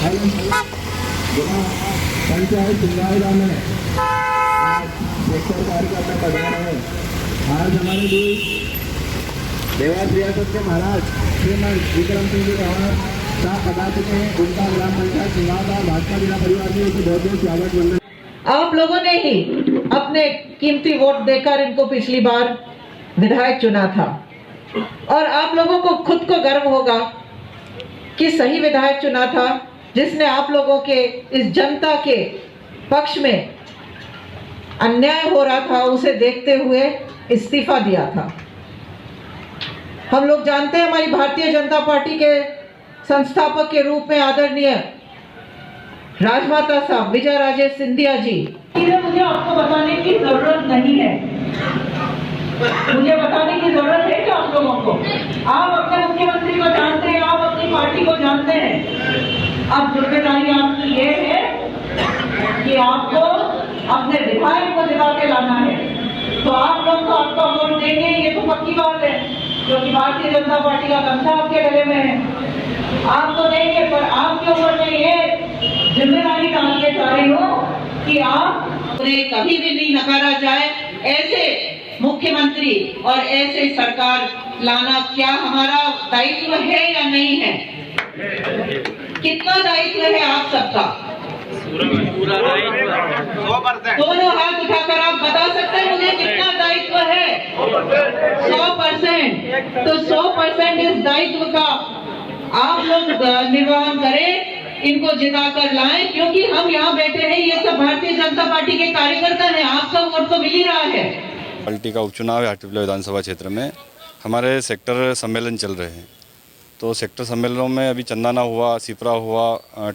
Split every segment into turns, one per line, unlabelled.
पंचायत सिंगारदा में आज सेक्टर कार्यकर्ता पधारे हैं। आज हमारे बीच देवास रियासत के महाराज श्रीमान विक्रम सिंह जी रावत साहब बता चुके हैं। उनका ग्राम पंचायत सिंगारदा भाजपा जिला परिवार में उनकी बहुत बहुत स्वागत मंडल।
आप लोगों ने ही अपने कीमती वोट देकर इनको पिछली बार विधायक चुना था और आप लोगों को खुद को गर्व होगा कि सही विधायक चुना था, जिसने आप लोगों के इस जनता के पक्ष में अन्याय हो रहा था उसे देखते हुए इस्तीफा दिया था। हम लोग जानते हैं हमारी भारतीय जनता पार्टी के संस्थापक के रूप में आदरणीय राजमाता साहब विजय राजे सिंधिया जी, मुझे आपको बताने की जरूरत नहीं है। मुझे बताने की जरूरत है कि आप लोगों को, आप अपने मुख्यमंत्री को जानते हैं, आप अपनी पार्टी को जानते हैं। अब जिम्मेदारी आपकी ये है कि आपको अपने विधायक को जिता के लाना है। तो आप लोग तो आपका वोट देंगे, ये तो पक्की बात है, क्योंकि भारतीय जनता पार्टी का गमछा आपके गले में है। आप तो देंगे, पर आपके ऊपर में ये जिम्मेदारी डाल के जा रही हूँ कि आप उन्हें कभी भी नहीं नकारा जाए। ऐसे मुख्यमंत्री और ऐसे सरकार लाना क्या हमारा दायित्व है या नहीं है? कितना दायित्व है आप सबका?
पूरा दायित्व।
दोनों हाथ उठाकर आप बता सकते हैं मुझे कितना दायित्व है? 100%। तो 100% इस दायित्व का आप लोग निर्वहन करें, इनको जिता कर लाएं, क्योंकि हम यहाँ बैठे हैं, ये सब भारतीय जनता पार्टी के कार्यकर्ता हैं। आपका वोट तो मिल ही रहा है।
पार्टी का उपचुनाव है हाटीपिल्ला विधानसभा क्षेत्र में। हमारे सेक्टर सम्मेलन चल रहे हैं, तो सेक्टर सम्मेलनों में अभी चंदाना हुआ, सिपरा हुआ,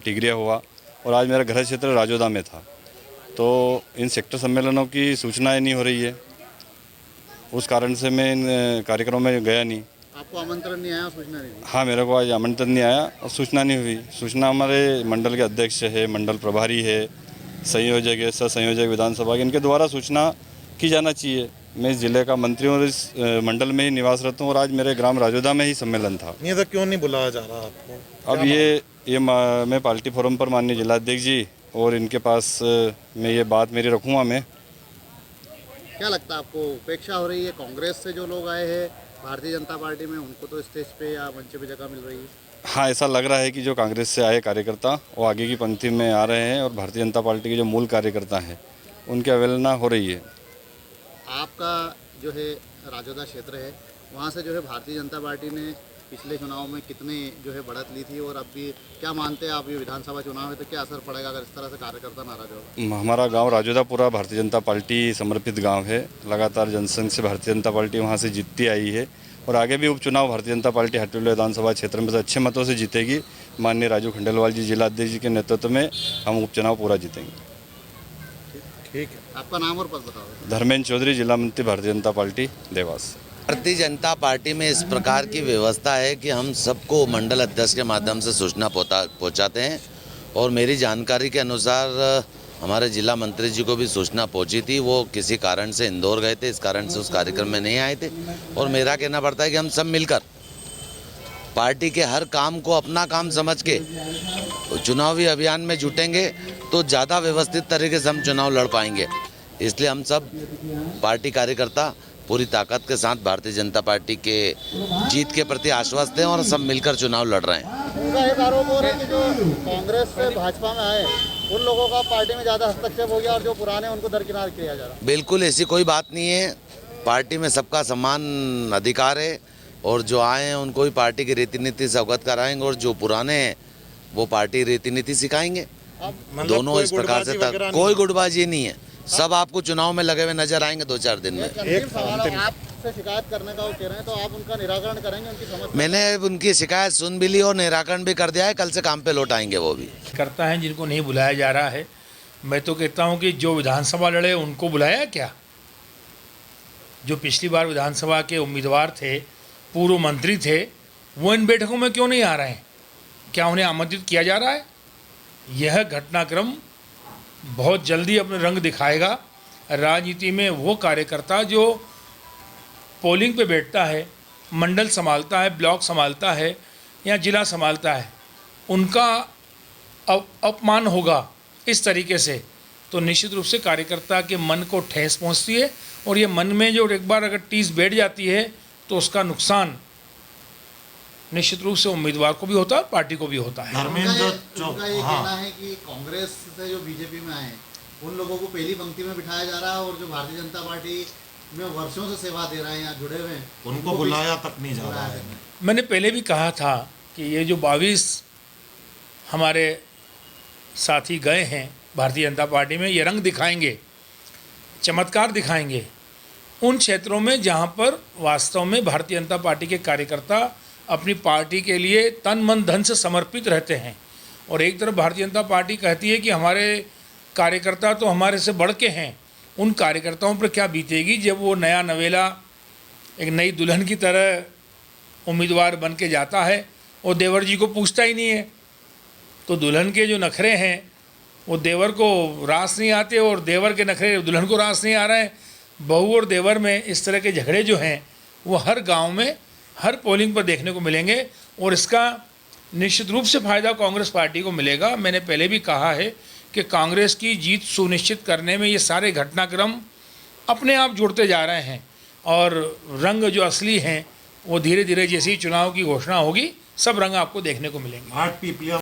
टिगरिया हुआ और आज मेरा घर क्षेत्र राजोदा में था। तो इन सेक्टर सम्मेलनों की सूचनाएं नहीं हो रही है, उस कारण से मैं इन कार्यक्रमों में गया नहीं।
आपको आमंत्रण नहीं आया, सूचना नहीं?
हाँ, मेरे को आज आमंत्रण नहीं आया और सूचना नहीं हुई। सूचना हमारे मंडल के अध्यक्ष है, मंडल प्रभारी है, संयोजक है, सह संयोजक विधानसभा के, इनके द्वारा सूचना की जाना चाहिए। मैं इस जिले का मंत्री और इस मंडल में ही निवासरत हूँ और आज मेरे ग्राम राजोदा में ही सम्मेलन था।
ये तो क्यों नहीं बुलाया जा रहा आपको?
अब ये मैं पार्टी फोरम पर माननीय जिलाध्यक्ष जी और इनके पास मैं ये बात मेरी रखूँगा। मैं
क्या लगता है आपको, उपेक्षा हो रही है कांग्रेस से जो लोग आए हैं भारतीय जनता पार्टी में, उनको तो स्टेज पे या मंच पे जगह मिल रही है?
हाँ, ऐसा लग रहा है कि जो कांग्रेस से आए कार्यकर्ता वो आगे की पंक्ति में आ रहे हैं और भारतीय जनता पार्टी के जो मूल कार्यकर्ता हैं उनकी अवहेलना हो रही है।
आपका जो है राजोदा क्षेत्र है, वहाँ से जो है भारतीय जनता पार्टी ने पिछले चुनाव में कितने जो है बढ़त ली थी, और अब भी क्या मानते हैं आप, ये विधानसभा चुनाव है तो क्या असर पड़ेगा अगर इस तरह से कार्यकर्ता नाराज होगा?
हमारा गांव राजोदा पूरा भारतीय जनता पार्टी समर्पित गांव है। लगातार जनसंघ से भारतीय जनता पार्टी वहां से जीतती आई है और आगे भी उपचुनाव भारतीय जनता पार्टी हाटीपिल्ला विधानसभा क्षेत्र में से अच्छे मतों से जीतेगी। माननीय राजू खंडेलवाल जी जिलाध्यक्ष जी के नेतृत्व में हम उपचुनाव पूरा जीतेंगे।
ठीक है, आपका नाम और पद बताओ।
धर्मेंद्र चौधरी, जिला मंत्री भारतीय जनता पार्टी देवास।
भारतीय जनता पार्टी में इस प्रकार की व्यवस्था है कि हम सबको मंडल अध्यक्ष के माध्यम से सूचना पहुंचाते हैं और मेरी जानकारी के अनुसार हमारे जिला मंत्री जी को भी सूचना पहुंची थी। वो किसी कारण से इंदौर गए थे, इस कारण से उस कार्यक्रम में नहीं आए थे। और मेरा कहना पड़ता है कि हम सब मिलकर पार्टी के हर काम को अपना काम समझ के चुनावी अभियान में जुटेंगे तो ज़्यादा व्यवस्थित तरीके से हम चुनाव लड़ पाएंगे। इसलिए हम सब पार्टी कार्यकर्ता पूरी ताकत के साथ भारतीय जनता पार्टी के जीत के प्रति आश्वस्त हैं और सब मिलकर चुनाव लड़ रहे हैं।
उनका एक आरोप हो रहा है कि जो कांग्रेस से भाजपा में आए उन लोगों का पार्टी में ज़्यादा हस्तक्षेप हो गया और जो पुराने उनको दरकिनार किया जा रहा है।
बिल्कुल ऐसी कोई बात नहीं है। पार्टी में सबका समान अधिकार है और जो आए हैं उनको भी पार्टी की रीति नीति से अवगत कराएंगे और जो पुराने हैं वो पार्टी रीति नीति सिखाएंगे। दोनों इस प्रकार से कोई गुटबाजी नहीं है। सब आपको चुनाव में लगे हुए नजर आएंगे 2-4 दिन में।
एक सवाल आपसे शिकायत करने का वो कह रहे हैं, तो आप उनका निराकरण करेंगे? उनकी समझ
मैंने उनकी शिकायत सुन भी ली और निराकरण भी कर दिया है। कल से काम पे लौट आएंगे वो भी।
करता है जिनको नहीं बुलाया जा रहा है। मैं तो कहता हूं कि जो विधानसभा लड़े उनको बुलाया क्या? जो पिछली बार विधानसभा के उम्मीदवार थे, पूर्व मंत्री थे, वो इन बैठकों में क्यों नहीं आ रहे हैं? क्या उन्हें आमंत्रित किया जा रहा है? यह घटनाक्रम बहुत जल्दी अपने रंग दिखाएगा। राजनीति में वो कार्यकर्ता जो पोलिंग पे बैठता है, मंडल संभालता है, ब्लॉक संभालता है या जिला संभालता है, उनका अपमान होगा इस तरीके से, तो निश्चित रूप से कार्यकर्ता के मन को ठेस पहुंचती है, और ये मन में जो एक बार अगर टीस बैठ जाती है तो उसका नुकसान निश्चित रूप से उम्मीदवार को भी होता है, पार्टी को भी होता है।
उनका ये कहना है कि कांग्रेस से जो बीजेपी में आए उन लोगों को पहली पंक्ति में बिठाया जा रहा है, और जो भारतीय जनता पार्टी में वर्षों से सेवा दे रहे हैं, यहाँ जुड़े हुए हैं,
उनको बुलाया तक नहीं जा रहा है।
मैंने पहले भी कहा था कि ये जो 22 हमारे साथी गए हैं भारतीय जनता पार्टी में, ये रंग दिखाएंगे, चमत्कार दिखाएंगे उन क्षेत्रों में जहाँ पर वास्तव में भारतीय जनता पार्टी के कार्यकर्ता अपनी पार्टी के लिए तन मन धन से समर्पित रहते हैं। और एक तरफ भारतीय जनता पार्टी कहती है कि हमारे कार्यकर्ता तो हमारे से बढ़ के हैं, उन कार्यकर्ताओं पर क्या बीतेगी जब वो नया नवेला एक नई दुल्हन की तरह उम्मीदवार बन के जाता है और देवर जी को पूछता ही नहीं है। तो दुल्हन के जो नखरे हैं वो देवर को रास नहीं आते, और देवर के नखरे दुल्हन को रास नहीं आ रहे हैं। बहू और देवर में इस तरह के झगड़े जो हैं वो हर गांव में, हर पोलिंग पर देखने को मिलेंगे, और इसका निश्चित रूप से फ़ायदा कांग्रेस पार्टी को मिलेगा। मैंने पहले भी कहा है कि कांग्रेस की जीत सुनिश्चित करने में ये सारे घटनाक्रम अपने आप जुड़ते जा रहे हैं, और रंग जो असली हैं वो धीरे धीरे जैसे ही चुनाव की घोषणा होगी सब रंग आपको देखने को मिलेंगे।
8 पीपलिया